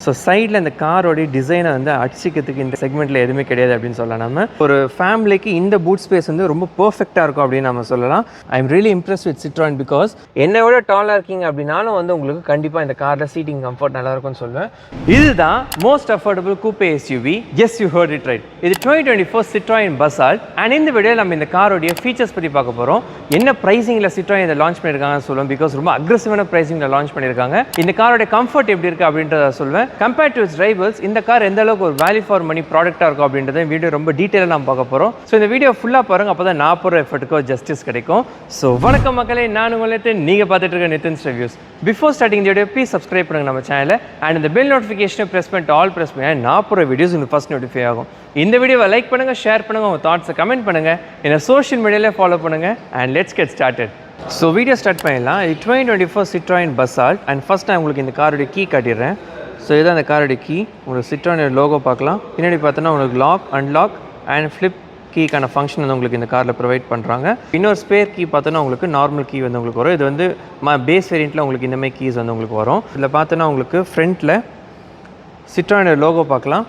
So சைடில் இந்த காரோடைய டிசைனை வந்து அடிச்சிக்கிறதுக்கு இந்த செக்மெண்ட்டில் எதுவுமே கிடையாது அப்படின்னு சொல்லலாம். நம்ம ஒரு ஃபேமிலிக்கு இந்த பூட் ஸ்பேஸ் வந்து ரொம்ப பர்ஃபெக்டாக இருக்கும் அப்படின்னு நம்ம சொல்லலாம். I am really Impress with Citroen because என்னை விட டாலாக இருக்கீங்க அப்படின்னாலும் வந்து உங்களுக்கு கண்டிப்பாக இந்த காரில் சீட்டிங் கம்ஃபர்ட் நல்லா இருக்கும்னு சொல்லுவேன். இதுதான் most affordable coupe SUV. Yes you heard it right. இது 2024 Citroen Basalt. அண்ட் இந்த வீடியோவில் நம்ம இந்த காரோடைய ஃபீச்சர்ஸ் பற்றி பார்க்க போகிறோம். என்ன ப்ரைஸிங்கில் Citroen இதை லான்ச் பண்ணியிருக்காங்கன்னு சொல்லுவோம். பிகாஸ் ரொம்ப அக்ரெசிவான ப்ரைஸிங்கில் லான்ச் பண்ணியிருக்காங்க. இந்த காரோடைய கம்ஃபர்ட் எப்படி இருக்குது அப்படின்றத சொல்லுவேன். கம்பேர்ட் டு இட்ஸ் ரைவல்ஸ் இந்த கார் எந்த அளவுக்கு ஒரு வேல்யூ ஃபார் மணி ப்ராடக்டாக இருக்கும் அப்படின்றத வீடியோ ரொம்ப டீட்டெயிலாக நம்ம பார்க்க போகிறோம். ஸோ இந்த வீடியோ ஃபுல்லாக பாருங்கள், அப்போ தான் நான் போகிற எஃபர்ட்டுக்கோ ஜஸ்டிஸ் கிடைக்கும். ஸோ வணக்கம் மக்களே, நான் உங்களுக்கு நீங்கள் பார்த்துட்டு இருக்க நிதின்ஸ் ரிவ்யூஸ். பிஃபோர் ஸ்டார்டிங் இந்த வீடியோ ப்ளீஸ் சப்ஸ்கிரைப் பண்ணுங்கள் நம்ம சேனலை. அண்ட் இந்த பெல் நோட்டிஃபிகேஷனை ப்ரெஸ் பண்ணிட்டு ஆல் ப்ரெஸ் பண்ணி நான் போகிற வீடியோஸ் உங்களுக்கு ஃபஸ்ட் நோட்டிஃபை ஆகும். இந்த வீடியோவை லைக் பண்ணுங்கள், ஷேர் பண்ணுங்கள், உங்கள் தாட்ஸை கமெண்ட் பண்ணுங்கள், என்னை சோஷியல் மீடியாவில் ஃபாலோ பண்ணுங்கள். And let's get started. So video start பண்ணிடலாம். 2024 Citroen Basalt. அண்ட் ஃபஸ்ட் நான் உங்களுக்கு இந்த காரோடைய கீ காட்டிடுறேன். ஸோ இதுதான் அந்த காரோடைய கீ. உங்களுக்கு Citroen லோகோ பார்க்கலாம். பின்னாடி பார்த்தோன்னா உங்களுக்கு லாக், அன்லாக் அண்ட் ஃப்ளிப் கீக்கான ஃபங்க்ஷன் வந்து உங்களுக்கு இந்த காரில் ப்ரொவைட் பண்ணுறாங்க. இன்னொரு ஸ்பேர் கீ பார்த்தோன்னா உங்களுக்கு நார்மல் கீ வந்து உங்களுக்கு வரும். இது வந்து பேஸ் வேரியண்ட்டில் உங்களுக்கு இந்தமாதிரி கீஸ் வந்து உங்களுக்கு வரும். இதில் பார்த்தோன்னா உங்களுக்கு ஃப்ரண்ட்டில் Citroen லோகோ பார்க்கலாம்.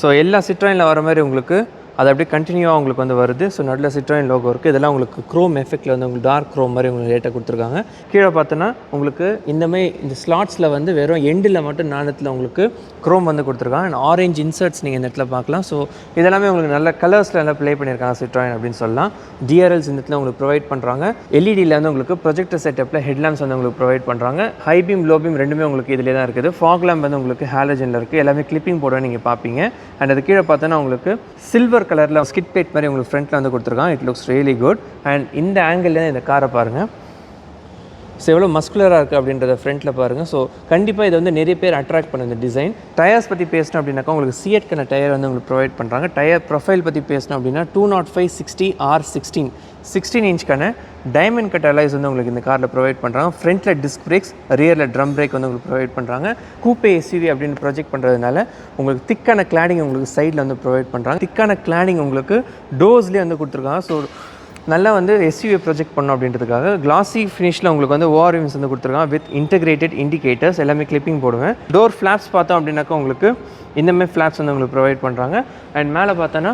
ஸோ எல்லா Citroenல வர மாதிரி உங்களுக்கு அது அப்படியே கண்டினியூவாக உங்களுக்கு வந்து வருது. ஸோ நடுவில் Citroen லோகோ இருக்குது. இதெல்லாம் உங்களுக்கு க்ரோம் எஃபெக்ட்டில் வந்து உங்களுக்கு டார்க் க்ரோம் மாதிரி உங்களுக்கு லேட்டாக கொடுத்துருக்காங்க. கீழே பார்த்தோன்னா உங்களுக்கு இந்தமாதிரி இந்த ஸ்லாட்ஸில் வந்து வெறும் எண்டில் மட்டும் நாணத்தில் உங்களுக்கு க்ரோம் வந்து கொடுத்துருக்காங்க. அண்ட் ஆரேஞ்ச் இன்சர்ட்ஸ் நீங்கள் இந்த இடத்துல பார்க்கலாம். ஸோ இதெல்லாமே உங்களுக்கு நல்ல கலர்ஸில் எல்லாம் ப்ளே பண்ணியிருக்காங்க Citroen அப்படின்னு சொல்லலாம். டிஆர்எல்ஸ் இந்த இடத்துல உங்களுக்கு ப்ரொவைட் பண்ணுறாங்க. எல்இடியில் வந்து உங்களுக்கு ப்ரொஜெக்டர் செட்டப்பில் ஹெட்லாம்ப்ஸ் வந்து உங்களுக்கு ப்ரொவைட் பண்ணுறாங்க. ஹை பீம், லோ பீம் ரெண்டுமே உங்களுக்கு இதிலே தான் இருக்குது. ஃபாக் லேம்ப் வந்து உங்களுக்கு ஹாலஜனில் இருக்குது. எல்லாமே கிளிப்பிங் போட நீங்கள் பார்ப்பீங்க. அண்ட் அது கீழே பார்த்தோன்னா உங்களுக்கு சில்வர் கலரில் ஸ்கிட் பிளேட் மாதிரி உங்களுக்கு ஃப்ரண்ட்டில் வந்து கொடுத்துருக்காங்க. It looks really good. And இந்த ஆங்கிள் இந்த காரை பாருங்கள். ஸோ எவ்வளோ மஸ்குலராக இருக்குது அப்படின்றத ஃப்ரண்ட்டில் பாருங்கள். ஸோ கண்டிப்பாக இதை வந்து நிறைய பேர் அட்ராக்ட் பண்ண இந்த டிசைன். டயர்ஸ் பற்றி பேசணும் அப்படின்னாக்கா உங்களுக்கு சிஎட்கான டயர் வந்து உங்களுக்கு ப்ரொவைட் பண்ணுறாங்க. டயர் ப்ரொஃபைல் பற்றி பேசணும் அப்படின்னா 205/60R16 16 இன்ச்க்கான டைமண்ட் கட் அலாய்ஸ் வந்து உங்களுக்கு இந்த காரில் ப்ரொவைட் பண்ணுறாங்க. ஃப்ரண்ட்டில் டிஸ்க் பிரேக்ஸ், ரியரில் ட்ரம் பிரேக் வந்து உங்களுக்கு ப்ரொவைட் பண்ணுறாங்க. கூப்பே எஸ்யூவி அப்படின்னு ப்ரொஜெக்ட் பண்ணுறதுனால உங்களுக்கு திக்கான கிளாடிங் உங்களுக்கு சைடில் வந்து ப்ரொவைட் பண்ணுறாங்க. திக்கான கிளாடிங் உங்களுக்கு டோர்ஸ்லேயே வந்து கொடுத்துருக்காங்க. ஸோ நல்லா வந்து எஸ்யூவி ப்ரொஜெக்ட் பண்ணோம் அப்படின்றதுக்காக கிளாசி ஃபினிஷில் உங்களுக்கு வந்து ஓஆர்விம்ஸ் வந்து கொடுத்துருக்காங்க வித் இன்டெகிரேட்டட் இண்டிகேட்டர்ஸ். எல்லாமே கிளிப்பிங் போடுவேன். டோர் ஃப்ளாப்ஸ் பார்த்தோம் அப்படின்னாக்கா உங்களுக்கு இந்தமாதிரி ஃப்ளாப்ஸ் வந்து உங்களுக்கு ப்ரொவைட் பண்ணுறாங்க. அண்ட் மேலே பார்த்தோன்னா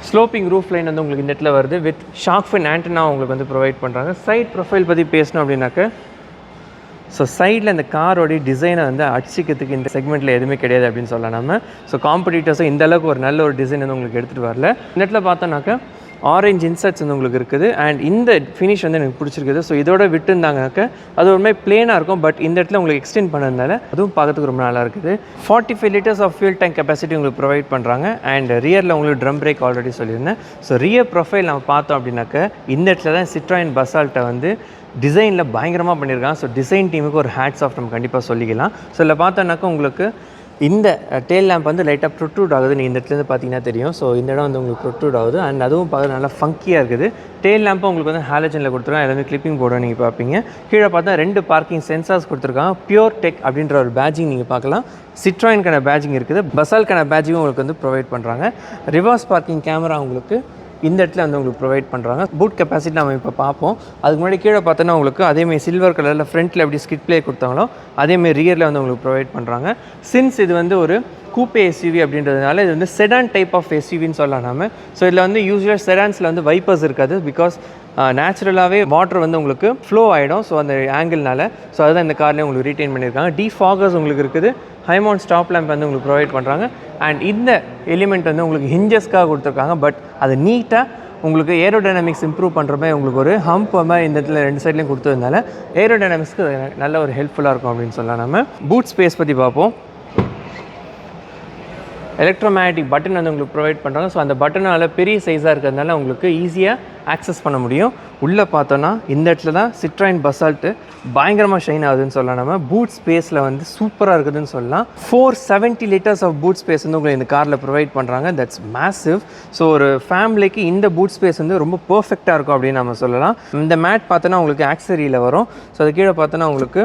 ஸ்லோப்பிங் ரூஃப் லைன் வந்து உங்களுக்கு இந்த இடத்துல வருது வித் ஷார்க் ஃபின் ஆண்டனா உங்களுக்கு வந்து ப்ரொவைட் பண்ணுறாங்க. சைட் ப்ரொஃபைல் பற்றி பேசணும் அப்படின்னாக்க ஸோ சைடில் இந்த காரோடைய டிசைனை வந்து அடிச்சிக்கிறதுக்கு இந்த செக்மெண்ட்டில் எதுவுமே கிடையாது அப்படின்னு சொல்லலாம் நம்ம. ஸோ காம்படிட்டர்ஸும் இந்த அளவுக்கு ஒரு நல்ல ஒரு டிசைன் வந்து உங்களுக்கு எடுத்துகிட்டு வரல. இந்த இடத்துல பார்த்தோன்னாக்கா ஆரேஞ்ச் இன்சர்ட்ஸ் வந்து உங்களுக்கு இருக்குது. அண்ட் இந்த ஃபினிஷ் வந்து எனக்கு பிடிச்சிருக்குது. ஸோ இதோட விட்டுருந்தாங்கனாக்க அது ஒரு மாதிரி பிளேனாக இருக்கும். பட் இந்த இடத்துல உங்களுக்கு எக்ஸ்டெண்ட் பண்ணதுனால அதுவும் பார்க்கறதுக்கு ரொம்ப நல்லா இருக்குது. 45 liters of fuel tank capacity உங்களுக்கு ப்ரொவைட் பண்ணுறாங்க. அண்ட் ரியரில் உங்களுக்கு ட்ரம் பிரேக் ஆல்ரெடி சொல்லியிருந்தேன். ஸோ ரியர் ப்ரொஃபைல் நம்ம பார்த்தோம் அப்படின்னாக்க இந்த இடத்துல தான் Citroen Basaltை வந்து டிசைனில் பயங்கரமாக பண்ணியிருக்காங்க. ஸோ டிசைன் டீமுக்கு ஒரு ஹேட்ஸ் ஆஃப் நம்ம கண்டிப்பாக சொல்லிக்கலாம். ஸோ இதில் பார்த்தோன்னாக்கா உங்களுக்கு இந்த டெயில் லேம்ப் வந்து லைட்டாக ப்ரொட்ரூட் ஆகுது. நீங்கள் இந்த இடத்துலேருந்து பார்த்தீங்கன்னா தெரியும். ஸோ இந்த இடம் வந்து உங்களுக்கு ப்ரொட்ரூட் ஆகுது. அண்ட் அதுவும் பார்க்க நல்லா ஃபங்கியாக இருக்குது. டெயில் லேம்பும் உங்களுக்கு வந்து ஹாலஜனில் கொடுத்துருக்காங்க. எல்லாமே கிளிப்பிங் போர்டு நீங்கள் பார்ப்பீங்க. கீழே பார்த்தா 2 பார்க்கிங் சென்சார்ஸ் கொடுத்துருக்காங்க. பியூர் டெக் அப்படின்ற ஒரு பேட்சிங் நீங்கள் பார்க்கலாம். Citroenக்கான பேட்சிங் இருக்குது. Basaltக்கான பேட்சிங்கும் உங்களுக்கு வந்து ப்ரொவைட் பண்ணுறாங்க. ரிவர்ஸ் பார்க்கிங் கேமரா உங்களுக்கு இந்த இடத்துல வந்து உங்களுக்கு ப்ரொவைட் பண்ணுறாங்க. பூட் கெப்பாசிட்டி நம்ம இப்போ பார்ப்போம். அதுக்கு முன்னாடி கீழே பார்த்தோன்னா உங்களுக்கு அதேமாதிரி சில்வர் கலரில் ஃப்ரண்ட்டில் எப்படி ஸ்கிட் பிளே கொடுத்தாங்களோ அதேமாதிரி ரியரில் வந்து உங்களுக்கு ப்ரொவைட் பண்ணுறாங்க. சின்ஸ் இது வந்து ஒரு கூப்பே எஸ்யூவி அப்படின்றதுனால இது வந்து செடான் டைப் ஆஃப் எஸ்யூவின்னு சொல்லலாம் நம்ம. ஸோ இதில் வந்து யூஸ்வலாக செடான்ஸில் வந்து வைப்பர்ஸ் இருக்காது. பிகாஸ் நேச்சுரலாகவே வாட்டர் வந்து உங்களுக்கு ஃப்ளோ ஆகிடும். ஸோ அந்த ஆங்கிள்னால ஸோ அதுதான் இந்த கார்லேயே உங்களுக்கு ரீட்டைன் பண்ணியிருக்காங்க. டிஃபாகர்ஸ் உங்களுக்கு இருக்குது. ஹைமவுண்ட் ஸ்டாப் லேம்ப் வந்து உங்களுக்கு ப்ரொவைட் பண்ணுறாங்க. அண்ட் இந்த எலிமெண்ட் வந்து உங்களுக்கு ஹிஞ்சஸ்க்காக கொடுத்துருக்காங்க. பட் அது நீட்டாக உங்களுக்கு ஏரோடைனமிக்ஸ் இம்ப்ரூவ் பண்ணுற மாதிரி உங்களுக்கு ஒரு ஹம்ப் மாதிரி இந்த இடத்துல 2 சைட்லேயும் கொடுத்ததுனால ஏரோடைனமிக்ஸ்க்கு நல்ல ஒரு ஹெல்ப்ஃபுல்லாக இருக்கும் அப்படின்னு சொல்லலாம். நம்ம பூட் ஸ்பேஸ் பற்றி பார்ப்போம். எலக்ட்ரோமேட்டிக் பட்டன் வந்து உங்களுக்கு ப்ரொவைட் பண்ணுறாங்க. ஸோ அந்த பட்டனால் பெரிய சைஸாக இருக்கிறதுனால உங்களுக்கு ஈஸியாக ஆக்சஸ் பண்ண முடியும். உள்ளே பார்த்தோன்னா இந்த இடத்துல தான் Citroen Basalt பயங்கரமாக ஷைன் ஆகுதுன்னு சொல்லலாம். நம்ம பூட் ஸ்பேஸில் வந்து சூப்பராக இருக்குதுன்னு சொல்லலாம். 470 liters ஆஃப் பூட் ஸ்பேஸ் வந்து உங்களுக்கு இந்த காரில் ப்ரொவைட் பண்ணுறாங்க. That's massive. ஸோ ஒரு ஃபேமிலிக்கு இந்த பூட் ஸ்பேஸ் வந்து ரொம்ப பர்ஃபெக்டாக இருக்கும் அப்படின்னு நம்ம சொல்லலாம். இந்த மேட் பார்த்தோன்னா உங்களுக்கு ஆக்சரியில் வரும். ஸோ அது கீழே பார்த்தோன்னா உங்களுக்கு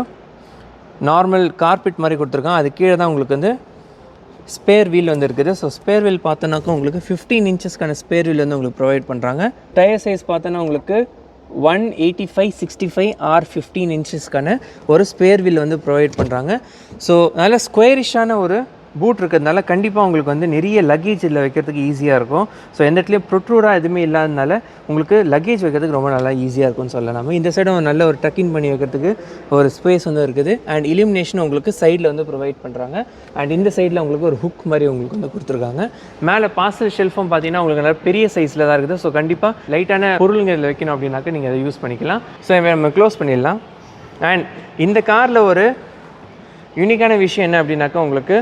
நார்மல் கார்பெட் மாதிரி கொடுத்துருக்காங்க. அது கீழே தான் உங்களுக்கு வந்து ஸ்பேர் வீல் வந்து இருக்குது. ஸோ ஸ்பேர் வீல் பார்த்தோன்னாக்கா உங்களுக்கு 15 inchesக்கான ஸ்பேர் வீல் வந்து உங்களுக்கு ப்ரொவைட் பண்ணுறாங்க. டயர் சைஸ் பார்த்தோன்னா உங்களுக்கு 185/65 ஆர் 15 இன்ச்சஸ்க்கான ஒரு ஸ்பேர் வீல் வந்து ப்ரொவைட் பண்ணுறாங்க. ஸோ நல்ல ஸ்கொயரிஷான ஒரு பூட் இருக்கிறதுனால கண்டிப்பாக உங்களுக்கு வந்து நிறைய லக்கேஜ் இதில் வைக்கிறதுக்கு ஈஸியாக இருக்கும். ஸோ எந்த இடத்துலையும் ப்ரொட்ரூடாக எதுவுமே இல்லாதனால உங்களுக்கு லக்கேஜ் வைக்கிறதுக்கு ரொம்ப நல்லா ஈஸியாக இருக்கும்னு சொல்லலாம். நம்ம இந்த சைடும் நல்ல ஒரு டக்கின் பண்ணி வைக்கிறதுக்கு ஒரு ஸ்பேஸ் வந்து இருக்குது. அண்ட் இலுமினேஷன் உங்களுக்கு சைடில் வந்து ப்ரொவைட் பண்ணுறாங்க. அண்ட் இந்த சைடில் உங்களுக்கு ஒரு ஹுக் மாதிரி உங்களுக்கு வந்து கொடுத்துருக்காங்க. மேலே பார்சல் ஷெல்ஃபும் பார்த்தீங்கன்னா உங்களுக்கு நல்லா பெரிய சைஸில் தான் இருக்குது. ஸோ கண்டிப்பாக லைட்டான பொருளுங்க இதில் வைக்கணும் அப்படின்னாக்க நீங்கள் அதை யூஸ் பண்ணிக்கலாம். ஸோ நம்ம க்ளோஸ் பண்ணிடலாம். அண்ட் இந்த காரில் ஒரு யூனிக்கான விஷயம் என்ன அப்படின்னாக்கா உங்களுக்கு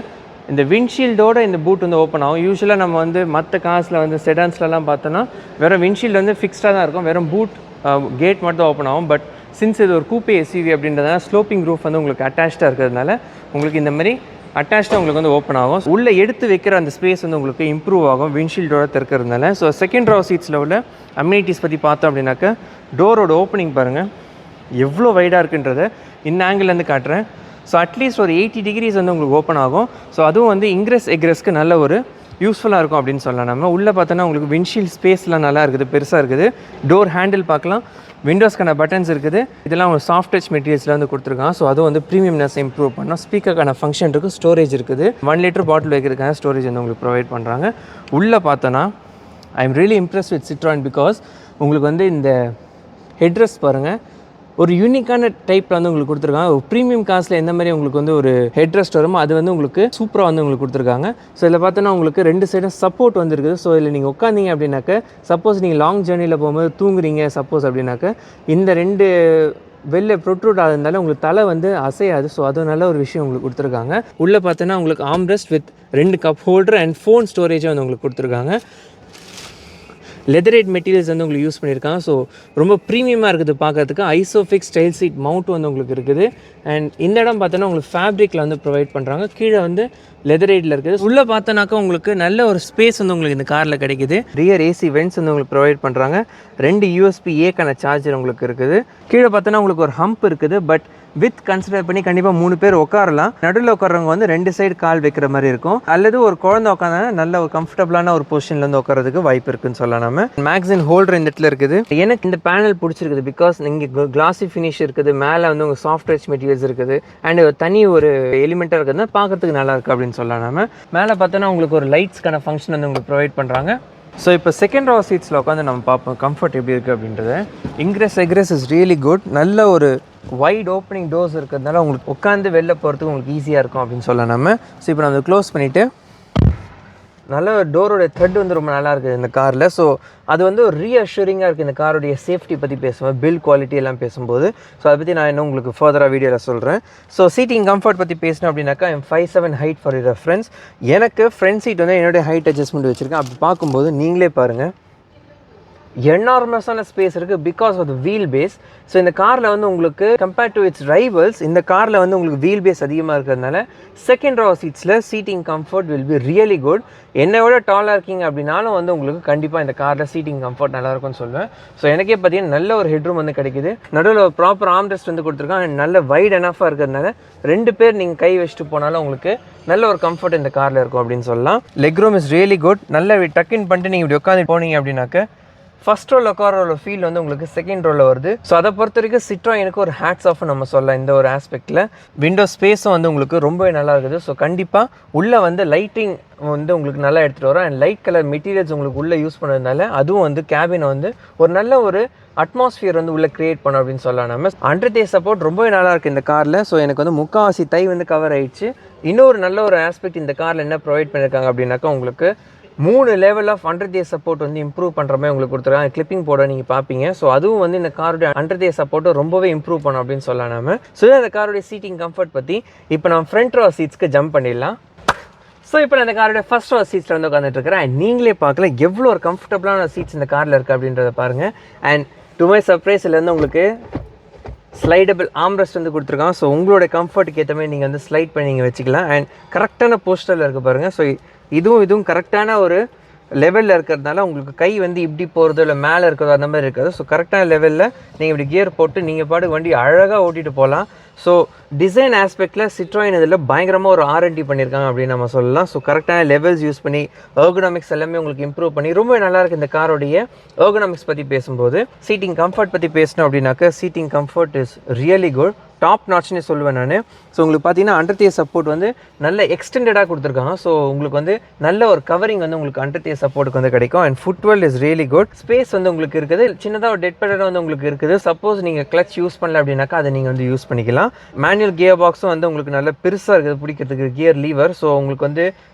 இந்த விண்ட்ஷீல்டோட இந்த பூட் வந்து ஓப்பன் ஆகும். யூஸ்வலாக நம்ம வந்து மற்ற காசில் வந்து செடான்ஸ்லலாம் பார்த்தோன்னா வெறும் விண்ட்ஷீல்டு வந்து ஃபிக்ஸ்டாக தான் இருக்கும், வெறும் பூட் கேட் மட்டும் ஓப்பன் ஆகும். பட் சின்ஸ் இது ஒரு கூப்பே எஸ்யூவி அப்படின்றதுனால ஸ்லோப்பிங் ரூஃப் வந்து உங்களுக்கு அட்டாச்சாக இருக்கிறதுனால உங்களுக்கு இந்த மாதிரி அட்டாச்சாக உங்களுக்கு வந்து ஓப்பன் ஆகும். உள்ளே எடுத்து வைக்கிற அந்த ஸ்பேஸ் வந்து உங்களுக்கு இம்ப்ரூவ் ஆகும் விண்ட்ஷீல்டோட திறக்கிறதுனால. ஸோ செகண்ட் ரோ சீட்ஸில் உள்ள அம்யூனிட்டிஸ் பற்றி பார்த்தோம் அப்படின்னாக்கா டோரோட ஓப்பனிங் பாருங்கள் எவ்வளோ வைடாக இருக்குன்றதை இந்த ஆங்கிள்லேருந்து காட்டுறேன். ஸோ அட்லீஸ்ட் ஒரு 80 டிகிரிஸ் வந்து உங்களுக்கு ஓப்பன் ஆகும். ஸோ அதுவும் வந்து இன்க்ரெஸ் எக்ரெஸ்க்கு நல்ல ஒரு யூஸ்ஃபுல்லாக இருக்கும் அப்படின்னு சொல்லலாம். நம்ம உள்ளே பார்த்தோன்னா உங்களுக்கு விண்ட்ஷீல்ட் ஸ்பேஸ்லாம் நல்லா இருக்குது, பெருசாக இருக்குது. டோர் ஹேண்டில் பார்க்கலாம், விண்டோஸ்க்கான பட்டன்ஸ் இருக்குது. இதெல்லாம் ஒரு சாஃப்ட் டச் மெட்டீரியல்ஸில் வந்து கொடுத்துருக்காங்க. ஸோ அதுவும் வந்து ப்ரீமியம்னஸ் இம்ப்ரூவ் பண்ணோம். ஸ்பீக்கருக்கான ஃபங்க்ஷன் இருக்குது, ஸ்டோரேஜ் இருக்குது. 1 லிட்டர் பாட்டில் வைக்கிறதுக்கான ஸ்டோரேஜ் வந்து உங்களுக்கு ப்ரொவைட் பண்ணுறாங்க. உள்ளே பார்த்தோன்னா I am really Impress with Citroen because உங்களுக்கு வந்து இந்த ஹெட்ரெஸ்ட் பாருங்கள் ஒரு யூனிக்கான டைப்பில் வந்து உங்களுக்கு கொடுத்துருக்காங்க. ஒரு ப்ரீமியம் காசில் எந்த மாதிரி உங்களுக்கு வந்து ஒரு ஹெட்ரெஸ்ட் வருமோ அது வந்து உங்களுக்கு சூப்பராக வந்து உங்களுக்கு கொடுத்துருக்காங்க. ஸோ இதில் பார்த்தோன்னா உங்களுக்கு 2 சைடும் சப்போர்ட் வந்துருக்குது. ஸோ இதில் நீங்கள் உட்காந்திங்க அப்படின்னாக்க சப்போஸ் நீங்கள் லாங் ஜேர்னியில் போகும்போது தூங்குறீங்க சப்போஸ் அப்படின்னாக்க இந்த 2 வெளில ப்ரொட்ரூட் ஆகுதுனால உங்களுக்கு தலை வந்து அசையாது. ஸோ அது நல்ல ஒரு விஷயம் உங்களுக்கு கொடுத்துருக்காங்க. உள்ளே பார்த்தோன்னா உங்களுக்கு armrest with 2 cup holder and phone ஸ்டோரேஜை வந்து உங்களுக்கு கொடுத்துருக்காங்க. லெதரேட் மெட்டீரியல்ஸ் வந்து உங்களுக்கு யூஸ் பண்ணியிருக்காங்க. ஸோ ரொம்ப ப்ரீமியமாக இருக்குது பார்க்கறதுக்கு. ஐசோஃபிக்ஸ் ஸ்டைல் சீட் மவுண்ட் வந்து உங்களுக்கு இருக்குது. அண்ட் இந்த இடம் பார்த்தோன்னா உங்களுக்கு ஃபேப்ரிக்கில் வந்து ப்ரொவைட் பண்ணுறாங்க. கீழே வந்து லெதரேட்டில் இருக்குது. உள்ளே பார்த்தோன்னாக்கா உங்களுக்கு நல்ல ஒரு ஸ்பேஸ் வந்து உங்களுக்கு இந்த காரில் கிடைக்குது. ரியர் ஏசி வென்ட்ஸ் வந்து உங்களுக்கு ப்ரொவைட் பண்ணுறாங்க. 2 USB-A சார்ஜர் உங்களுக்கு இருக்குது. கீழே பார்த்தோன்னா உங்களுக்கு ஒரு ஹம்ப் இருக்குது. பட் வித் கன்சிடர் பண்ணி கண்டிப்பாக 3 பேர் உட்காரலாம். நடுவில் உட்காரவங்க வந்து 2 சைடு கால் வைக்கிற மாதிரி இருக்கும். அல்லது ஒரு குழந்தை உட்காந்தா நல்ல ஒரு கம்ஃபர்டபுளான ஒரு பொசிஷன்ல வந்து உட்காரதுக்கு வாய்ப்பு இருக்குன்னு சொல்லலாம். நம்ம மேக்ஸின் ஹோல்டர் இந்த இடத்துல இருக்குது. எனக்கு இந்த பேனல் பிடிச்சிருக்குது பிகாஸ் இங்கே கிளாசி ஃபினிஷ் இருக்குது, மேலே வந்து உங்கள் சாஃப்ட் டச் மெட்டீரியல்ஸ் இருக்குது அண்ட் தனி ஒரு எலிமெண்ட்டாக இருக்குதுன்னா பார்க்கறதுக்கு நல்லா இருக்குது அப்படின்னு சொல்லலாம். நம்ம மேலே பார்த்தோன்னா உங்களுக்கு ஒரு லைட்ஸ்க்கான ஃபங்க்ஷன் வந்து உங்களுக்கு ப்ரொவைட் பண்ணுறாங்க. ஸோ இப்போ செகண்ட் ரோ சீட்ஸில் உட்காந்து நம்ம பார்ப்போம் கம்ஃபர்ட் எப்படி இருக்குது அப்படின்றது. Ingress எக்ரெஸ் is really good. நல்ல ஒரு வைட் ஓப்பனிங் டோர்ஸ் இருக்கிறதுனால உங்களுக்கு உட்காந்து வெளில போகிறதுக்கு உங்களுக்கு ஈஸியாக இருக்கும் அப்படின்னு சொல்லலாம். நம்ம ஸோ இப்போ நம்ம க்ளோஸ் பண்ணிவிட்டு நல்ல டோரோட த்ரெட் வந்து ரொம்ப நல்லா இருக்குது இந்த காரில். ஸோ அது வந்து ஒரு ரீஅஷூரிங்காக இருக்குது இந்த காரோடைய சேஃப்டி பற்றி பேசுவேன், பில்ட் குவாலிட்டி எல்லாம் பேசும்போது. ஸோ அதை பற்றி நான் இன்னும் உங்களுக்கு ஃபர்தராக வீடியோவில் சொல்கிறேன். ஸோ சீட்டிங் கம்ஃபர்ட் பற்றி பேசணும் அப்படின்னாக்கா I'm 5'7" ஹைட் ஃபார் ரெஃபரன்ஸ். எனக்கு ஃப்ரண்ட் சீட் வந்து என்னுடைய ஹைட் அட்ஜஸ்ட்மெண்ட் வச்சுருக்கேன். அப்படி பார்க்கும்போது நீங்களே பாருங்கள் என்னார்மஸான ஸ்பேஸ் இருக்குது because of the wheel base. So இந்த காரில் வந்து உங்களுக்கு கம்பேர்ட் டு இட்ஸ் ரைவல்ஸ் இந்த காரில் வந்து உங்களுக்கு வீல் பேஸ் அதிகமாக இருக்கிறதுனால செகண்ட் ரோ சீட்ஸில் seating comfort will be really good. என்னை விட டாலாக இருக்கீங்க அப்படின்னாலும் வந்து உங்களுக்கு கண்டிப்பாக இந்த காரில் சீட்டிங் கம்ஃபர்ட் நல்லாயிருக்கும்னு சொல்லுவேன். ஸோ எனக்கே பார்த்தீங்கன்னா நல்ல ஒரு ஹெட்ரூம் வந்து கிடைக்குது. நடுவில் ஒரு ப்ராப்பர் ஆர்ம்ரெஸ்ட் வந்து கொடுத்துருக்காங்க. நல்ல வைட் எனஃபாக இருக்கிறதுனால 2 பேர் நீங்கள் கை வச்சுட்டு போனாலும் உங்களுக்கு நல்ல ஒரு கம்ஃபர்ட் இந்த காரில் இருக்கும் அப்படின்னு சொல்லலாம். Leg room is really good. நல்ல டக்கின் பண்ணிட்டு நீங்கள் இப்படி உட்காந்து போனீங்க அப்படின்னாக்க ஃபர்ஸ்ட் ரோவில் உட்காரோட ஃபீல் வந்து உங்களுக்கு செகண்ட் ரோவில் வருது. ஸோ அதை பொறுத்த வரைக்கும் சிட்ராயனுக்கு ஒரு ஹேட்ஸ் ஆஃப் நம்ம சொல்லலாம் இந்த ஒரு ஆஸ்பெக்டில். விண்டோ ஸ்பேஸும் வந்து உங்களுக்கு ரொம்பவே நல்லா இருக்குது. ஸோ கண்டிப்பாக உள்ளே வந்து லைட்டிங் வந்து உங்களுக்கு நல்லா எடுத்துகிட்டு வரும். அண்ட் லைட் கலர் மெட்டீரியல்ஸ் உங்களுக்கு உள்ளே யூஸ் பண்ணதுனால அதுவும் வந்து கேபினை வந்து ஒரு நல்ல ஒரு அட்மாஸ்ஃபியர் வந்து உள்ளே க்ரியேட் பண்ணோம் அப்படின்னு சொல்லலாம். நம்ம அண்டர் தே சப்போர்ட் ரொம்பவே நல்லா இருக்குது இந்த காரில். ஸோ எனக்கு வந்து முக்கால்வாசி தை வந்து கவர் ஆயிடுச்சு. இன்னொரு நல்ல ஒரு ஆஸ்பெக்ட் இந்த காரில் என்ன ப்ரொவைட் பண்ணியிருக்காங்க அப்படின்னாக்கா உங்களுக்கு 3 level of under thigh support வந்து இம்ப்ரூவ் பண்ணுற மாதிரி உங்களுக்கு கொடுத்துருக்காங்க. கிளிப்பிங் போட நீங்கள் பார்ப்பீங்க. ஸோ அதுவும் வந்து இந்த காரோட அண்டர் தே சப்போர்ட்டை ரொம்பவே இம்ப்ரூவ் பண்ணோம் அப்படின்னு சொல்லலாம். நம்ம ஸோ இந்த காரோடைய சீட்டிங் கம்ஃபர்ட் பற்றி இப்போ நம்ம ஃப்ரண்ட் ரோ சீட்ஸ்க்கு ஜம்ப் பண்ணிடலாம். ஸோ இப்போ நான் இந்த காரோட ஃபர்ஸ்ட் ரோ சீட்ஸில் வந்து உட்காந்துட்டு இருக்கிறேன். அண்ட் நீங்களே பார்க்கல எவ்வளோ ஒரு கம்ஃபர்டபுளான சீட்ஸ் இந்த காரில் இருக்குது அப்படின்றத பாருங்கள். அண்ட் டு மை சர்ப்ரைஸ் இருந்து உங்களுக்கு ஸ்லைடபிள் ஆம்ரெஸ்ட் வந்து கொடுத்துருக்காங்க. ஸோ உங்களோட கம்ஃபர்ட்டுக்கு ஏற்ற மாதிரி நீங்கள் வந்து ஸ்லைட் பண்ணி நீங்கள் வச்சுக்கலாம். அண்ட் கரெக்டான போஸ்டரில் இருக்குது பாருங்கள். ஸோ இதுவும் கரெக்டான ஒரு லெவலில் இருக்கிறதுனால உங்களுக்கு கை வந்து இப்படி போகிறதோ இல்லை மேலே இருக்கிறதோ அந்த மாதிரி இருக்காது. ஸோ கரெக்டான லெவலில் நீங்கள் இப்படி கியர் போட்டு நீங்கள் பாட்டுக்கு வண்டி அழகாக ஓட்டிகிட்டு போகலாம். ஸோ டிசைன் ஆஸ்பெக்டில் சிட்ராயின் இதில் பயங்கரமாக ஒரு R&D பண்ணியிருக்காங்க அப்படின்னு நம்ம சொல்லலாம். ஸோ கரெக்டான லெவல்ஸ் யூஸ் பண்ணி எர்கனாமிக்ஸ் எல்லாமே உங்களுக்கு இம்ப்ரூவ் பண்ணி ரொம்ப நல்லாயிருக்கு. இந்த காரோடைய எர்கனாமிக்ஸ் பற்றி பேசும்போது சீட்டிங் கம்ஃபர்ட் பற்றி பேசணும் அப்படின்னாக்கா seating comfort is really good, top நாட்ச்னே சொல்லுவேன் நான். ஸோ உங்களுக்கு பார்த்தீங்கன்னா அண்டர் தியர் சப்போர்ட் வந்து நல்ல எக்ஸ்டெண்டடாக கொடுத்துருக்காங்க. ஸோ உங்களுக்கு வந்து நல்ல ஒரு கவரிங் வந்து உங்களுக்கு அண்டர் தியர் சப்போர்ட்டுக்கு வந்து கிடைக்கும். And footwell is really good. Space வந்து உங்களுக்கு இருக்குது, சின்னதாக ஒரு டெட் பெடர் வந்து உங்களுக்கு இருக்குது. சப்போஸ் நீங்கள் கிளச் யூஸ் பண்ணல அப்படின்னாக்கா அதை நீங்கள் வந்து யூஸ் பண்ணிக்கலாம். மேனுவல் கியர் பாக்ஸும் வந்து உங்களுக்கு நல்ல பெருசாக இருக்குது பிடிக்கிறதுக்கு, கியர் லீவர். ஸோ உங்களுக்கு வந்து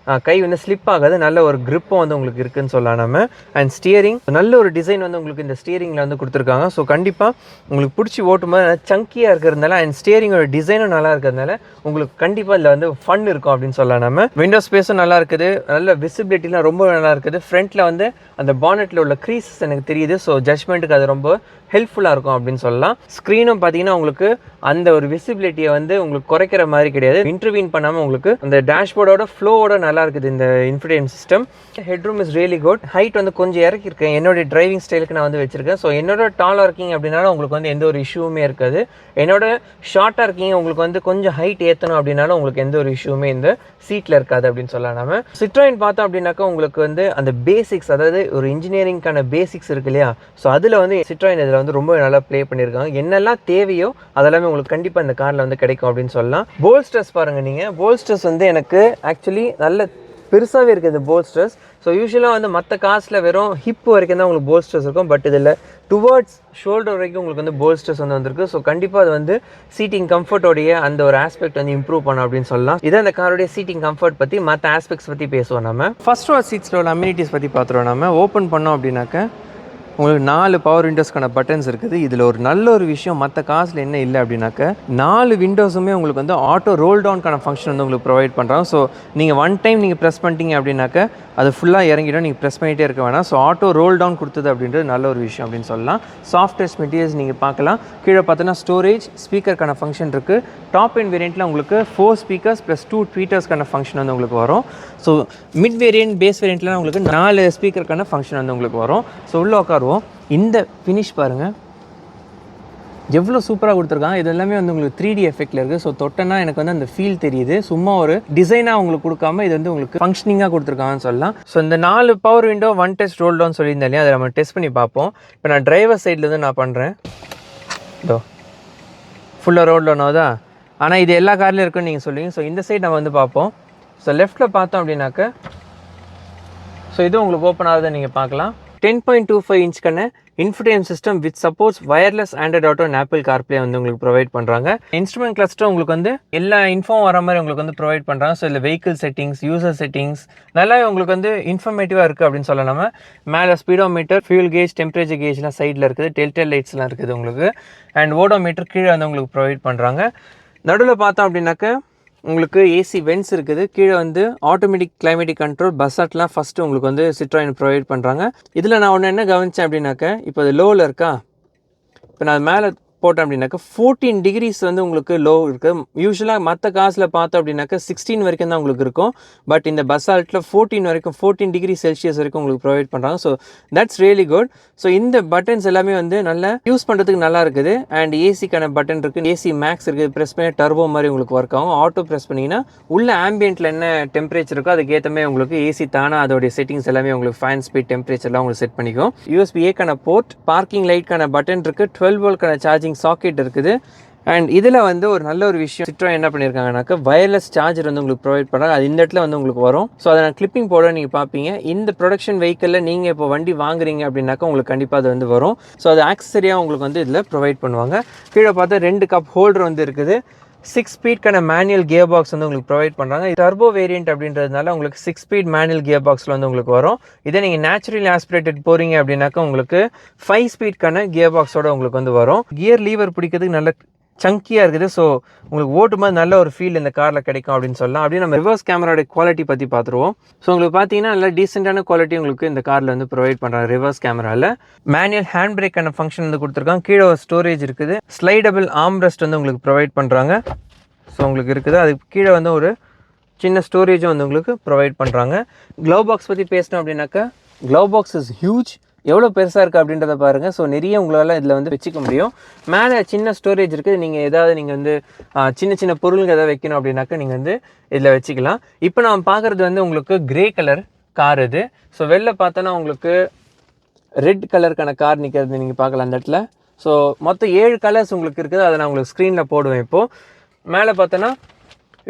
கை வந்து ஸ்லிப் ஆகாது, நல்ல ஒரு கிரிப்பும் வந்து உங்களுக்கு இருக்குன்னு சொல்லலாம் நம்ம. அண்ட் ஸ்டியரிங் நல்ல ஒரு டிசைன் வந்து உங்களுக்கு இந்த ஸ்டியரிங்கில் வந்து கொடுத்துருக்காங்க. ஸோ கண்டிப்பாக உங்களுக்கு பிடிச்சி ஓட்டும்போது சங்கியாக இருக்கிறதுனால அண்ட் ஸ்டியரிங்கோட டிசைனும் நல்லா இருக்கிறதுனால உங்களுக்கு கண்டிப்பாக இதில் வந்து ஃபன் இருக்கும் அப்படின்னு சொல்லலாம் நம்ம. விண்டோ ஸ்பேஸும் நல்லா இருக்குது, நல்ல விசிபிலிட்டிலாம் ரொம்ப நல்லா இருக்குது. ஃப்ரண்ட்டில் வந்து அந்த பானெட்டில் உள்ள க்ரீசஸ் எனக்கு தெரியுது. ஸோ ஜட்ஜ்மெண்ட்டுக்கு அது ரொம்ப ஹெல்ப்ஃபுல்லாக இருக்கும் அப்படின்னு சொல்லலாம். ஸ்க்ரீனும் பார்த்தீங்கன்னா உங்களுக்கு அந்த ஒரு விசிபிலிட்டியை வந்து உங்களுக்கு குறைக்கிற மாதிரி கிடையாது. இன்டர்வீன் பண்ணாமல் உங்களுக்கு அந்த டேஷ்போர்டோட ஃப்ளோவோட நல்லா இருக்குது இந்த infotainment system. Headroom is really good. Height வந்து கொஞ்சம் இறக்கிருக்கேன், என்னோட டிரைவிங் ஸ்டைலுக்கு நான் வந்து வச்சிருக்கேன். ஸோ என்னோட டாலாக இருக்கீங்க அப்படின்னாலும் உங்களுக்கு வந்து எந்த ஒரு இஷ்யூவுமே இருக்காது. என்னோட ஷார்ட்டாக இருக்கீங்க உங்களுக்கு வந்து கொஞ்சம் ஹைட் ஏற்றணும் அப்படின்னாலும் உங்களுக்கு எந்த ஒரு இஷ்யூவுமே இந்த சீட்டில் இருக்காது அப்படின்னு சொல்லலாம் நம்ம. சிட்ராயின் பார்த்தோம் அப்படின்னாக்கா உங்களுக்கு வந்து அந்த பேசிக்ஸ், அதாவது ஒரு இன்ஜினியரிங்கான பேசிக்ஸ் இருக்கு இல்லையா, ஸோ அதில் வந்து சிட்ராயின் இதில் வந்து ரொம்ப நல்லா ப்ளே பண்ணியிருக்காங்க. என்னெல்லாம் தேவையோ அதெல்லாமே உங்களுக்கு கண்டிப்பாக இந்த காரில் வந்து கிடைக்கும் அப்படின்னு சொல்லலாம். போல்ஸ்டர்ஸ் பாருங்கள் நீங்கள், போல்ஸ்டர்ஸ் வந்து எனக்கு ஆக்சுவலி நல்ல பெருசாகவே இருக்குது இந்த போல்ஸ்டர்ஸ். ஸோ யூஸ்வலாக வந்து மற்ற காசில் வெறும் ஹிப் வரைக்கும் தான் உங்களுக்கு போல்ஸ்டர்ஸ் இருக்கும், பட் இதில் டுவர்ட்ஸ் ஷோல்டர் வரைக்கும் உங்களுக்கு வந்து போல்ஸ்டர்ஸ் வந்து வந்திருக்கு. ஸோ கண்டிப்பாக அது வந்து சீட்டிங் கம்ஃபர்ட்டோடைய அந்த ஒரு ஆஸ்பெக்ட் வந்து இம்ப்ரூவ் பண்ணும் அப்படின்னு சொல்லலாம். இதை அந்த காரோடைய சீட்டிங் கம்ஃபர்ட் பற்றி மற்ற ஆஸ்பெக்ட்ஸ் பற்றி பேசுவோம் நம்ம. ஃபர்ஸ்ட் ரோ சீட்ஸில் உள்ள அம்யூனிட்டிஸ் பற்றி பார்த்துருவோம் நம்ம. ஓப்பன் பண்ணோம் அப்படின்னாக்க உங்களுக்கு 4 பவர் விண்டோஸ்க்கான பட்டன்ஸ் இருக்குது. இதில் ஒரு நல்ல ஒரு விஷயம் மற்ற காசில் என்ன இல்லை அப்படின்னாக்க 4 விண்டோஸுமே உங்களுக்கு வந்து ஆட்டோ ரோல் டவுன்கான ஃபங்க்ஷன் வந்து உங்களுக்கு ப்ரொவைட் பண்ணுறாங்க. ஸோ நீங்கள் ஒன் டைம் நீங்கள் ப்ரெஸ் பண்ணிட்டீங்க அப்படின்னாக்க அது ஃபுல்லாக இறங்கிடும், நீங்கள் ப்ரெஸ் பண்ணிகிட்டே இருக்க வேணாம். ஸோ ஆட்டோ ரோல் டவுன் கொடுத்தது அப்படின்றது நல்ல ஒரு விஷயம் அப்படின்னு சொல்லலாம். சாஃப்ட்வேர்ஸ் மெட்டீரியல்ஸ் நீங்கள் பார்க்கலாம். கீழே பார்த்தோன்னா ஸ்டோரேஜ் ஸ்பீக்கருக்கான ஃபங்க்ஷன் இருக்குது. டாப் அண்ட் வேரியண்ட்டில் உங்களுக்கு 4 ஸ்பீக்கர்ஸ் ப்ளஸ் 2 ட்வீட்டர்ஸ்க்கான ஃபங்க்ஷன் வந்து உங்களுக்கு வரும். ஸோ மிட் வேரியன்ட் பேஸ் வேரியண்ட்டில் உங்களுக்கு 4 ஸ்பீக்கருக்கான ஃபங்க்ஷன் வந்து உங்களுக்கு வரும். ஸோ உள்ளே உட்காருவோம். இந்த ஃபினிஷ் பாருங்கள் எவ்வளோ சூப்பராக கொடுத்துருக்காங்க. இது எல்லாமே வந்து உங்களுக்கு 3D எஃபெக்டில் இருக்குது. ஸோ தொட்டனா எனக்கு வந்து அந்த ஃபீல் தெரியுது. சும்மா ஒரு டிசைனாக உங்களுக்கு கொடுக்காம இது வந்து உங்களுக்கு ஃபங்க்ஷனிங்காக கொடுத்துருக்காங்கன்னு சொல்லலாம். ஸோ இந்த 4 power window 1 test roll down சொல்லியிருந்தேன் இல்லையா, அதை நம்ம டெஸ்ட் பண்ணி பார்ப்போம். இப்போ நான் டிரைவர் சைட்லேருந்து நான் பண்ணுறேன். இதோ ஃபுல்லாக ரோல் டவுன் ஆகுதா? ஆனால் இது எல்லா கார்லையும் இருக்குன்னு நீங்கள் சொல்லுவீங்க. ஸோ இந்த சைட் நம்ம வந்து பார்ப்போம். ஸோ லெஃப்ட்டில் பார்த்தோம் அப்படின்னாக்க ஸோ இது உங்களுக்கு ஓப்பன் ஆகுதுன்னு நீங்கள் பார்க்கலாம். 10.25 இன்ச்க்கான infotainment system with supports wireless Android Auto and Apple CarPlay வந்து உங்களுக்கு ப்ரொவைட் பண்ணுறாங்க. இன்ஸ்ட்ருமெண்ட் கிளஸ்டர் உங்களுக்கு வந்து எல்லா இன்ஃபார்ம் வர மாதிரி உங்களுக்கு வந்து ப்ரொவைட் பண்ணுறாங்க. ஸோ இல்லை வெஹிக்கிள் செட்டிங்ஸ், யூசர் செட்டிங்ஸ் நல்லாவே உங்களுக்கு வந்து இன்ஃபர்மேட்டிவாக இருக்குது அப்படின்னு சொல்லலாம் நம்ம. மேலே ஸ்பீடோமீட்டர், ஃபியூல் கேஜ், டெம்பரேச்சர் கேஜ்லாம் சைடில் இருக்குது. டெல்டெல் லைட்ஸ்லாம் இருக்குது உங்களுக்கு. அண்ட் ஓடோமீட்டர் கீழே வந்து உங்களுக்கு ப்ரொவைட் பண்ணுறாங்க. நடுவில் பார்த்தோம் அப்படின்னாக்க உங்களுக்கு ஏசி வென்ட்ஸ் இருக்குது. கீழே வந்து ஆட்டோமேட்டிக் கிளைமேட்டிக் கண்ட்ரோல் பஸ்ஸாட்லாம் ஃபஸ்ட்டு உங்களுக்கு வந்து சிட்ராயின் ப்ரொவைட் பண்ணுறாங்க. இதில் நான் ஒன்று என்ன கவனித்தேன் அப்படின்னாக்க இப்போ அது லோவில் இருக்கா, இப்போ நான் மேலே போட்டேன் அப்படின்னாக்கா 14 டிகிரிஸ் வந்து உங்களுக்கு லோ இருக்குது. யூஸ்வலாக மற்ற காசில் பார்த்தோம் அப்படின்னாக்கா 16 வரைக்கும் தான் உங்களுக்கு இருக்கும். பட் இந்த பஸ்ஸால்ட்டில் 14 டிகிரி செல்சியஸ் வரைக்கும் உங்களுக்கு ப்ரொவைட் பண்ணுறாங்க. So that's really good. So இந்த பட்டன்ஸ் எல்லாமே வந்து நல்லா யூஸ் பண்ணுறதுக்கு நல்லா இருக்குது. அண்ட் ஏசிக்கான பட்டன் இருக்குது, ஏசி மேக்ஸ் இருக்குது. ப்ரெஸ் பண்ணி டர்போ மாதிரி உங்களுக்கு ஒர்க் ஆகும். ஆட்டோ ப்ரெஸ் பண்ணிங்கன்னா உள்ள ஆம்பியன்ட்டில் என்ன டெம்பரேச்சர் இருக்கோ அதுக்கேற்றமே உங்களுக்கு ஏசி தானே அதோடைய செட்டிங்ஸ் எல்லாமே உங்களுக்கு ஃபேன் ஸ்பீட் டெம்பரேச்சர்லாம் உங்களுக்கு செட் பண்ணிக்கும். USB-A போர்ட், பார்க்கிங் லைட்கான பட்டன் இருக்குது, 12 வோல்ட்கான சார்ஜிங் சாக்கெட் இருக்குது. அண்ட் இதில் வந்து ஒரு நல்ல ஒரு விஷயம் சிட்ராயின் என்ன பண்ணியிருக்காங்கனாக்கா வயர்லெஸ் சார்ஜர் வந்து உங்களுக்கு ப்ரொவைட் பண்ணுறாங்க. அது இந்த இடத்துல வந்து உங்களுக்கு வரும். ஸோ அதை நான் கிளிப்பிங் போட நீங்கள் பார்ப்பீங்க. இந்த ப்ரொடக்ஷன் வெஹிக்கிளில் நீங்கள் இப்போ வண்டி வாங்குறீங்க அப்படின்னாக்கா உங்களுக்கு கண்டிப்பாக அது வந்து வரும். ஸோ அது ஆக்சஸரியாக உங்களுக்கு வந்து இதில் ப்ரொவைட் பண்ணுவாங்க. கீழே பார்த்தா 2 கப் ஹோல்டர் வந்து இருக்குது. 6 ஸ்பீட்கான மேனுவல் கியர் பாக்ஸ் வந்து உங்களுக்கு ப்ரொவைட் பண்ணுறாங்க. டர்போ வேரியன்ட் அப்படின்றதுனால உங்களுக்கு 6 ஸ்பீட் மேனுவல் கியர் பாக்ஸில் வந்து உங்களுக்கு வரும். இதே நீங்கள் நேச்சுரலி ஆஸ்பிரேட்டட் போகிறீங்க அப்படின்னாக்கா உங்களுக்கு 5 ஸ்பீட்கான கியர் பாக்ஸோட உங்களுக்கு வந்து வரும். கியர் லீவர் பிடிக்கிறதுக்கு நல்ல சங்கியாக இருக்குது. ஸோ உங்களுக்கு ஓட்டும்போது நல்ல ஒரு ஃபீல் இந்த காரில் கிடைக்கும் அப்படின்னு சொல்லலாம். அப்படியே நம்ம ரிவர்ஸ் கேமராவோட குவாலிட்டி பற்றி பார்த்துருவோம். ஸோ உங்களுக்கு பார்த்தீங்கன்னா நல்ல டீசெண்டான குவாலிட்டி உங்களுக்கு இந்த காரில் வந்து ப்ரொவைட் பண்ணுறாங்க. ரிவர்ஸ் கேமராவில் மேனுவல் ஹேண்ட் பிரேக்கான ஃபங்க்ஷன் வந்து கொடுத்துருக்காங்க. கீழே ஒரு ஸ்டோரேஜ் இருக்குது. ஸ்லைடபிள் ஆர்ம்ரெஸ்ட் வந்து உங்களுக்கு ப்ரொவைட் பண்ணுறாங்க. ஸோ உங்களுக்கு இருக்குது. அதுக்கு கீழே வந்து ஒரு சின்ன ஸ்டோரேஜும் வந்து உங்களுக்கு ப்ரொவைட் பண்ணுறாங்க. க்ளவ் பாக்ஸ் பற்றி பேசணும் அப்படின்னாக்கா க்ளவ் பாக்ஸ் இஸ் ஹியூஜ். எவ்வளோ பெருசாக இருக்குது அப்படின்றத பாருங்கள். ஸோ நிறைய உங்களால் இதில் வந்து வச்சுக்க முடியும். மேலே சின்ன ஸ்டோரேஜ் இருக்குது. நீங்கள் ஏதாவது நீங்கள் வந்து சின்ன சின்ன பொருளுங்க எதாவது வைக்கணும் அப்படின்னாக்கா நீங்கள் வந்து இதில் வச்சுக்கலாம். இப்போ நான் பார்க்குறது வந்து உங்களுக்கு கிரே கலர் கார் இது. ஸோ வெளில பார்த்தோன்னா உங்களுக்கு ரெட் கலருக்கான கார் நிற்கிறது நீங்கள் பார்க்கலாம் அந்த இடத்துல. ஸோ மொத்தம் 7 கலர்ஸ் உங்களுக்கு இருக்குது. அதை நான் உங்களுக்கு ஸ்க்ரீனில் போடுவேன். இப்போது மேலே பார்த்தோன்னா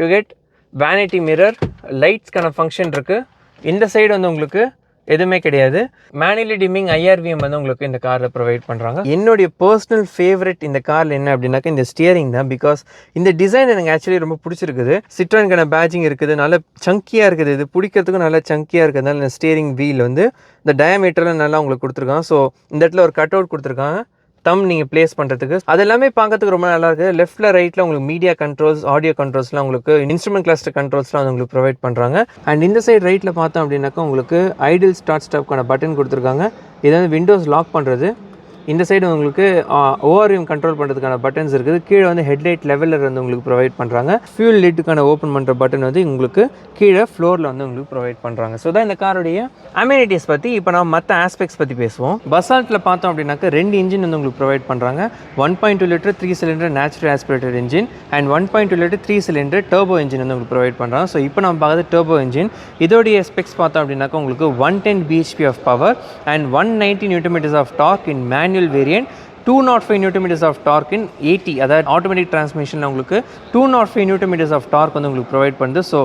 யூ கெட் வேனிட்டி மிரர், லைட்ஸ்க்கான ஃபங்க்ஷன் இருக்குது. இந்த சைடு வந்து உங்களுக்கு எதுவுமே கிடையாது. மேனுவலி டிம்மிங் IRVM வந்து உங்களுக்கு இந்த காரில் ப்ரொவைட் பண்ணுறாங்க. என்னுடைய பர்சனல் ஃபேவரட் இந்த காரில் என்ன அப்படின்னாக்கா இந்த ஸ்டியரிங் தான். பிகாஸ் இந்த டிசைன் எனக்கு ஆக்சுவலி ரொம்ப பிடிச்சிருக்குது. சிட்ரானுக்கான பேட்சிங் இருக்குது, நல்ல சங்கியாக இருக்குது. இது பிடிக்கிறதுக்கும் நல்லா சங்கியாக இருக்கிறதுனால இந்த ஸ்டியரிங் வீல் வந்து இந்த டயாமீட்டரில் நல்லா உங்களுக்கு கொடுத்துருக்காங்க. ஸோ இந்த இடத்துல ஒரு கட் அவுட் கொடுத்துருக்காங்க தம் நீங்கள் ப்ளேஸ் பண்ணுறதுக்கு. அது எல்லாமே பார்க்கறதுக்கு ரொம்ப நல்லா இருக்குது. லெஃப்ட்டில் ரைட்டில் உங்களுக்கு மீடியா கண்ட்ரோல்ஸ், ஆடியோ கண்ட்ரோல்ஸ்லாம் உங்களுக்கு இன்ஸ்ட்ருமெண்ட் கிளஸ்டர் கண்ட்ரோல்ஸ்லாம் வந்து உங்களுக்கு ப்ரொவைட் பண்ணுறாங்க. அண்ட் இந்த சைடு ரைட்டில் பார்த்தோம் அப்படின்னாக்கா உங்களுக்கு ஐடில் ஸ்டார்ட் ஸ்டாப்க்கான பட்டன் கொடுத்துருக்காங்க. இது வந்து விண்டோஸ் லாக் பண்ணுறது. இந்த சைடு உங்களுக்கு ORVM கண்ட்ரோல் பண்ணுறதுக்கான பட்டன்ஸ் இருக்குது. கீழே வந்து ஹெட்லைட் லெவலில் வந்து உங்களுக்கு ப்ரொவைட் பண்ணுறாங்க. ஃபியூல் லிட்டுக்கான ஓப்பன் பண்ணுற பட்டன் வந்து உங்களுக்கு கீழே ஃப்ளோரில் வந்து உங்களுக்கு ப்ரொவைட் பண்ணுறாங்க. ஸோ தான் இந்த காரோடைய அமெனிட்டிஸ் பற்றி. இப்போ நம்ம மற்ற ஆஸ்பெக்ட்ஸ் பற்றி பேசுவோம். பசால்ட்டில் பார்த்தோம் அப்படின்னாக்கா 2 இன்ஜின் வந்து உங்களுக்கு ப்ரொவைட் பண்ணுறாங்க. 1.2 litre 3 cylinder natural aspirated engine and 1.2 litre 3 cylinder turbo engine வந்து உங்களுக்கு ப்ரொவைட் பண்ணுறாங்க. ஸோ இப்போ நம்ம பார்க்குறது டர்போ இன்ஜின். இதோடைய ஸ்பெக்ஸ் பார்த்தோம் அப்படின்னாக்கா உங்களுக்கு 110 bhp of power and 190 Nm of torque in manual variant, 205 Nm of torque in 80, அதாவது ஆட்டோமேட்டிக் டிரான்ஸ்மிஷனில் உங்களுக்கு 205 Nm ஆஃப் டார்க் வந்து உங்களுக்கு ப்ரொவைட் பண்ணுது. ஸோ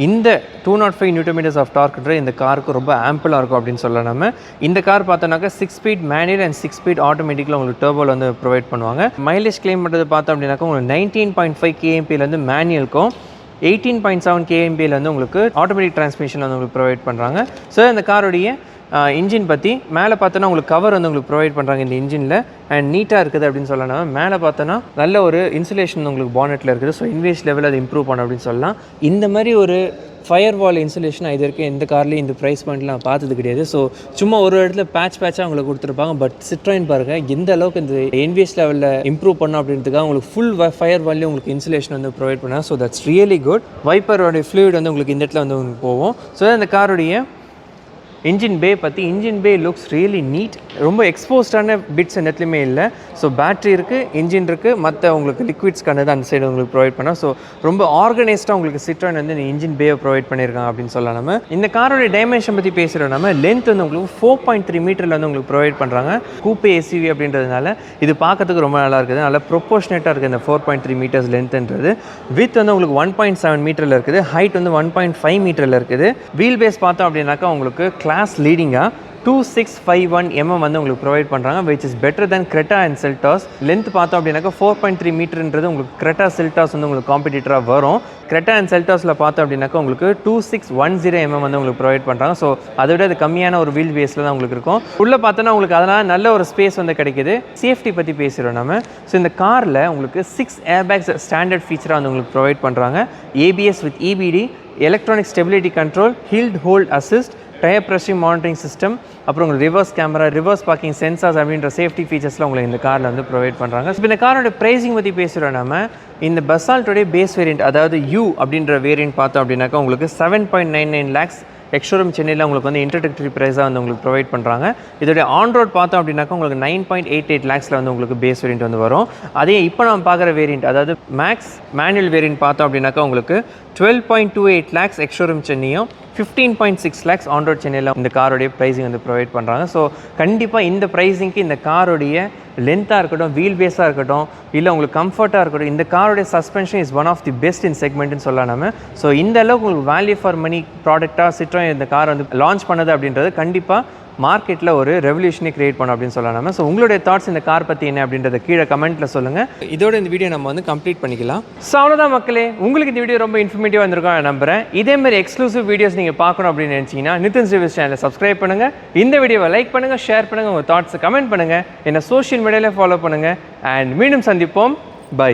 இந்த 205 Nm ஆஃப் டார்க்ன்ற இந்த காருக்கு ரொம்ப ஆம்பிளாக இருக்கும் அப்படின்னு சொல்லலாம். நம்ம இந்த கார் பார்த்தோன்னாக்கா 6 ஸ்பீட் மேனுவல் அண்ட் 6 ஸ்பீட் ஆட்டோமேட்டிக்கில் உங்களுக்கு டர்போவில் வந்து ப்ரொவைட் பண்ணுவாங்க. மைலேஜ் கிளைம் பண்ணுறது பார்த்தோம் அப்படின்னாக்கா உங்களுக்கு 19.5 kmpலேருந்து மேனுவலுக்கும் 18.7 kmpல வந்து உங்களுக்கு ஆட்டோமேட்டிக் டிரான்ஸ்மிஷன் வந்து உங்களுக்கு ப்ரொவைட் பண்ணுறாங்க. ஸோ இந்த காரோடைய இன்ஜின் பற்றி மேலே பார்த்தோன்னா உங்களுக்கு கவர் வந்து உங்களுக்கு ப்ரொவைட் பண்ணுறாங்க இந்த இன்ஜினில். அண்ட் நீட்டாக இருக்குது அப்படின்னு சொல்லலாம். மேலே பார்த்தோன்னா நல்ல ஒரு இன்சுலேஷன் உங்களுக்கு பானெட்டில் இருக்குது. ஸோ இன்வேஸ் லெவல் அது இம்ப்ரூவ் பண்ண அப்படின்னு சொல்லலாம். இந்த மாதிரி ஒரு ஃபயர் வால் இன்சுலேஷன் இது வரைக்கும் எந்த கார்லேயும் இந்த ப்ரைஸ் பாயிண்ட்லாம் பார்த்தது கிடையாது. ஸோ சும்மா ஒரு இடத்துல பேட்சாக உங்களுக்கு கொடுத்துருப்பாங்க. பட் சிட்ராயின் பாருங்கள் எந்த அளவுக்கு இந்த என்விஎஸ் லெவலில் இம்ப்ரூவ் பண்ணோம் அப்படின்றதுக்காக உங்களுக்கு ஃபுல் ஃபயர் வால்லையும் உங்களுக்கு இன்சுலேஷன் வந்து ப்ரொவைட் பண்ணாங்க. So that's really good. வைப்பரோடைய ஃப்ளூயிட் வந்து உங்களுக்கு இந்த இடத்துல வந்து உங்களுக்கு போகும். ஸோ இந்த காரோடைய இன்ஜின் பே பற்றி, இன்ஜின் பே லுக்ஸ் ரியலி நீட். ரொம்ப எக்ஸ்போஸ்டான பிட்ஸ் இந்த இடத்துலையுமே இல்லை. ஸோ பேட்ரி இருக்குது, இன்ஜின் இருக்குது, மற்ற உங்களுக்கு லிக்விட்ஸ்க்கானது அந்த சைடு உங்களுக்கு ப்ரொவைட் பண்ணால். ஸோ ரொம்ப ஆர்கனைஸ்டாக உங்களுக்கு சிட்ரான் வந்து இந்த இன்ஜின் பேவை ப்ரொவைட் பண்ணியிருக்காங்க அப்படின்னு சொல்லலாம். நம்ம இந்த காரோடைய டைமென்ஷன் பற்றி பேசுகிறோம். நம்ம லென்த் வந்து உங்களுக்கு 4.3 மீட்டரில் வந்து உங்களுக்கு ப்ரொவைட் பண்ணுறாங்க. கூப்பே SUV அப்படின்றதுனால இது பார்க்கறதுக்கு ரொம்ப நல்லா இருக்குது. நல்லா ப்ரொப்போர்ஷனேட்டாக இருக்குது இந்த 4.3 மீட்டர்ஸ் லென்த்ன்றது. வித் வந்து உங்களுக்கு 1.7 மீட்டரில் இருக்குது. ஹைட் வந்து 1.5 மீட்டரில் இருக்குது. வீல் பேஸ் பார்த்தோம் அப்படின்னாக்கா உங்களுக்கு கிளாஸ் லீடிங்காக 2651 mm வந்து உங்களுக்கு ப்ரொவைட் பண்ணுறாங்க, which is better then Creta and Seltos. Length பார்த்தோம் அப்படின்னாக்கா 4.3 மீட்டர்ன்றது உங்களுக்கு கிரெட்டா செல்டாஸ் வந்து உங்களுக்கு காம்படிட்டராக வரும். கிரெட்டா அண்ட் செல்டாஸில் பார்த்தோம் அப்படின்னாக்கா உங்களுக்கு 2610 mm வந்து உங்களுக்கு ப்ரொவைட் பண்ணுறாங்க. ஸோ அதை விட அது கம்மியான ஒரு வீல் பேஸில் தான் உங்களுக்கு இருக்கும். உள்ளே பார்த்தோன்னா உங்களுக்கு அதனால் நல்ல ஒரு ஸ்பேஸ் வந்து கிடைக்குது. சேஃப்டி பற்றி பேசுகிறோம் நம்ம. ஸோ இந்த காரில் உங்களுக்கு 6 ஏர்பேக்ஸ் ஸ்டாண்டர்ட் ஃபீச்சராக வந்து உங்களுக்கு ப்ரொவைட் பண்ணுறாங்க. ABS with EBD, electronic stability control, hill hold assist, tyre pressure monitoring system, அப்புறம் உங்களுக்கு reverse camera, reverse parking sensors அப்படின்ற சேஃப்டி ஃபீச்சர்ஸ்லாம் உங்களுக்கு இந்த காரில் வந்து ப்ரொவைட் பண்ணுறாங்க. இப்போ இந்த காரோட ப்ரைஸிங் பற்றி பேசுகிறோம் நம்ம. இந்த பசால்ட்டோடைய பேஸ் வேரியண்ட், அதாவது U அப்படின்ற வேரியண்ட் பார்த்தோம் அப்படின்னாக்கா உங்களுக்கு 7.99 lakhs எக்ஸ்ஷோரூம் சென்னையில் உங்களுக்கு வந்து இன்ட்ரோடக்டரி ப்ரைஸாக வந்து உங்களுக்கு ப்ரொவைட் பண்ணுறாங்க. இதோடைய ஆன் ரோட் பார்த்தோம் அப்படின்னாக்கா உங்களுக்கு 9.88 lakhsல வந்து உங்களுக்கு பேஸ் வேரியண்ட் வந்து வரும். அதே இப்போ நம்ம பார்க்குற வேரியண்ட், அதாவது மேக்ஸ் மேனுவல் வேரியண்ட் பார்த்தோம் அப்படின்னாக்கா உங்களுக்கு 12.28 lakhs எக்ஸ்ஷோரூம் சென்னையும் 15.6 lakhs ஆன் ரோட் சென்னையில் இந்த காரோடைய ப்ரைஸிங் வந்து ப்ரொவைட் பண்ணுறாங்க. ஸோ கண்டிப்பாக இந்த ப்ரைஸிங்க்கு இந்த காரோடைய லென்த்தாக இருக்கட்டும், வீல் பேஸாக இருக்கட்டும், இல்லை உங்களுக்கு கம்ஃபர்ட்டாக இருக்கட்டும், இந்த காரோடைய suspension is one of the best in செக்மெண்ட்னு சொல்லலாம் நம்ம. ஸோ இந்த அளவுக்கு உங்களுக்கு வேல்யூ ஃபார் மணி ப்ராடக்டாக சிட்ரான் இந்த கார் வந்து லான்ச் பண்ணது அப்படின்றது கண்டிப்பாக மார்க்கெட்டில் ஒரு ரெவல்யூஷனே கிரியேட் பண்ணோம் அப்படின்னு சொல்லலாம் நம்ம. ஸோ உங்களுடைய தாட்ஸ் இந்த கார் பற்றி என்ன அப்படின்றத கீழே கமெண்ட்டில் சொல்லுங்கள். இதோட இந்த வீடியோ நம்ம வந்து கம்ப்ளீட் பண்ணிக்கலாம். ஸோ அவ்வளோதான் மக்களே, உங்களுக்கு இந்த வீடியோ ரொம்ப இன்ஃபர்மேட்டிவாக இருந்திருக்கும் நான் நம்புறேன். இதேமாதிரி எக்ஸ்க்ளூசிவ் வீடியோஸ் நீங்கள் பார்க்கணும் அப்படின்னு நினச்சிங்கன்னா நிதின்ஸ் ரிவ்யூஸ் சேனலை சப்ஸ்கிரைப் பண்ணுங்கள், இந்த வீடியோவை லைக் பண்ணுங்கள், ஷேர் பண்ணுங்கள், உங்கள் தாட்ஸை கமெண்ட் பண்ணுங்கள், என்னை சோஷியல் மீடியாவில் ஃபாலோ பண்ணுங்கள். அண்ட் மீண்டும் சந்திப்போம். பை.